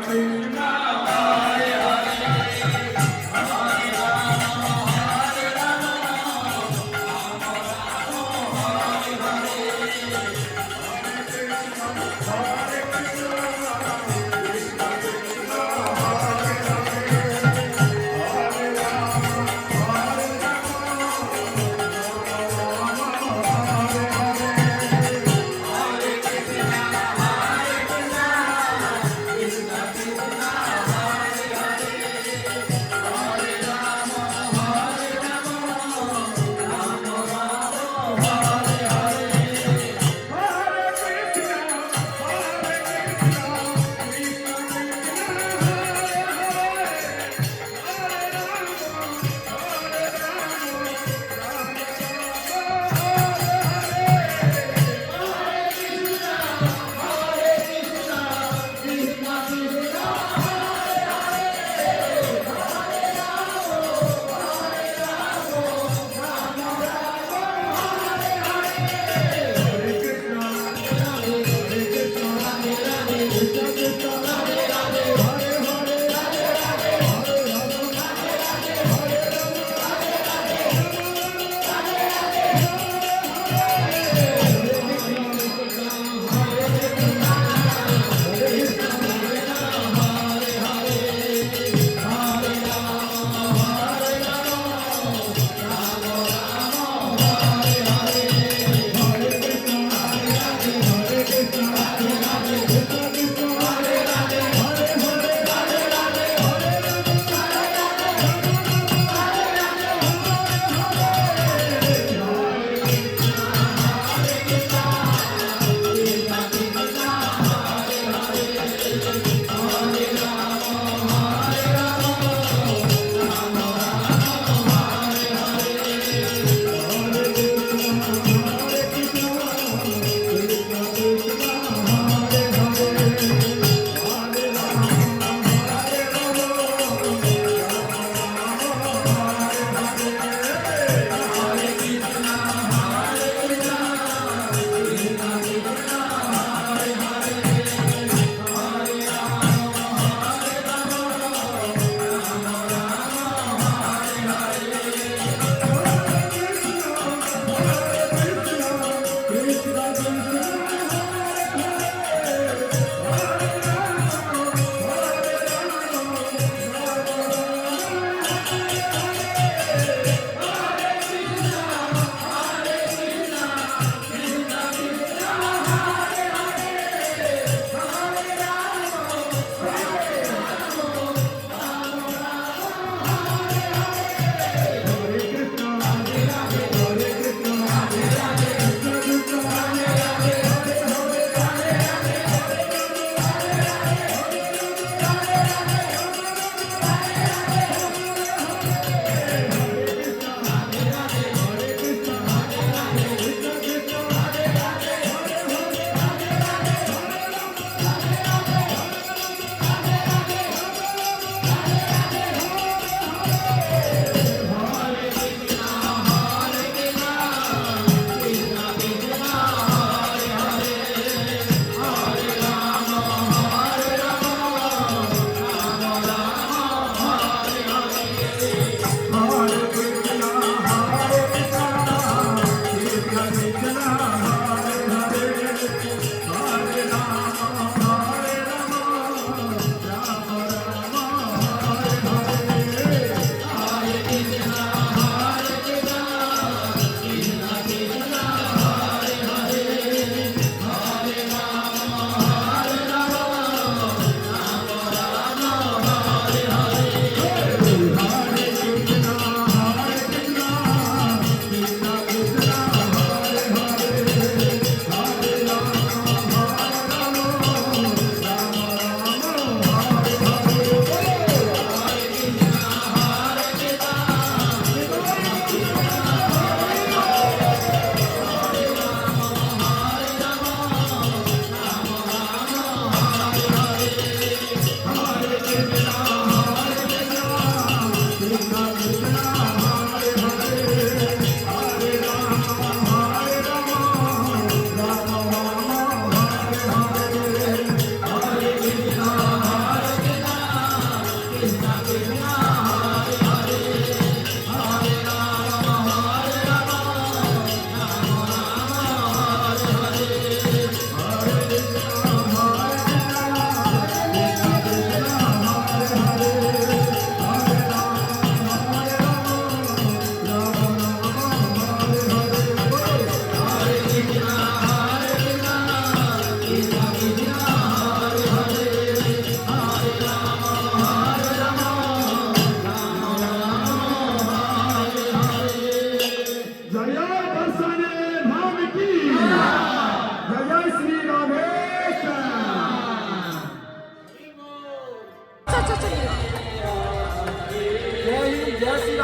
Hare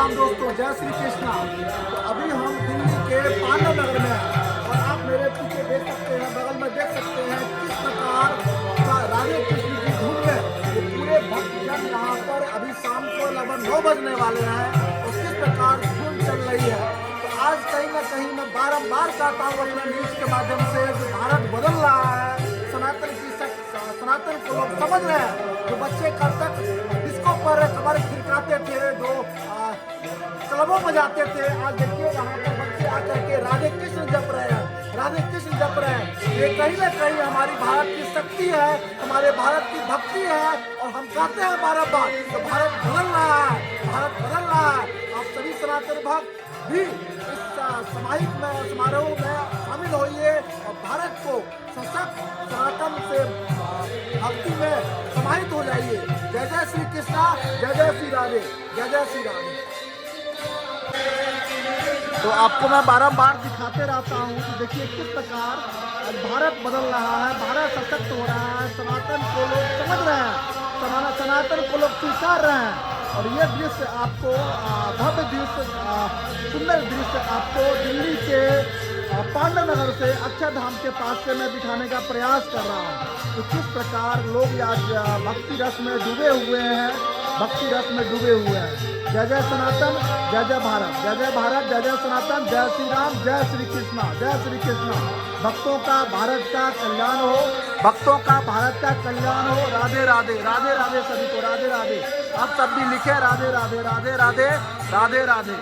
Ram दोस्तों, जय श्री कृष्णा। तो अभी हम दिल्ली के पांडव नगर में हैं और आप मेरे पीछे देख सकते हैं, बगल में देख सकते हैं किस प्रकार का राधे कृष्ण की धुन में ये पूरे भक्तजन यहाँ पर अभी शाम को लगभग 9 बजने वाले हैं और किस प्रकार धुन चल रही है। तो आज कहीं ना कहीं मैं बारम्बार कहता हूँ अपने न्यूज के माध्यम से जो भारत बदल रहा है, सनातन को लोग समझ रहे हैं। जो बच्चे कल तक डिस्को पर कमर खिड़काते थे, जो क्लबों में जाते थे, आज देखिए यहाँ पर बच्चे आकर के राधे कृष्ण जप रहे हैं, राधे कृष्ण जप रहे हैं। ये कहीं ना कहीं हमारी भारत की शक्ति है, हमारे भारत की भक्ति है और हम कहते हैं बार-बार तो भारत बदल रहा है, भारत बदल रहा है। आप सभी सनातन भक्त भी इस सामाजिक समारोह में शामिल होइए और भारत को सशक्त सनातन से भक्ति में समाहित हो जाइए। जय जय श्री कृष्णा, जय जय श्री राधे, जय जय श्री राधे। तो आपको मैं बारंबार दिखाते रहता हूँ कि देखिए किस प्रकार आज भारत बदल रहा है, भारत सशक्त हो रहा है, सनातन को लोग समझ रहे हैं, सनातन को लोग स्वीकार रहे हैं। और ये दृश्य आपको भव्य दृश्य, सुंदर दृश्य आपको दिल्ली के पांडव नगर से अक्षरधाम के पास से मैं दिखाने का प्रयास कर रहा हूँ। तो किस प्रकार लोग आज भक्ति रस में डूबे हुए हैं, भक्ति रस में डूबे हुए हैं। जय जय सनातन, जय जय भारत, जय जय भारत, जय जय सनातन, जय श्री राम, जय श्री कृष्णा, जय श्री कृष्णा। भक्तों का भारत का कल्याण हो, भक्तों का भारत का कल्याण हो। राधे राधे, राधे राधे सभी को, राधे राधे। आप सब भी लिखे राधे राधे, राधे राधे, राधे राधे।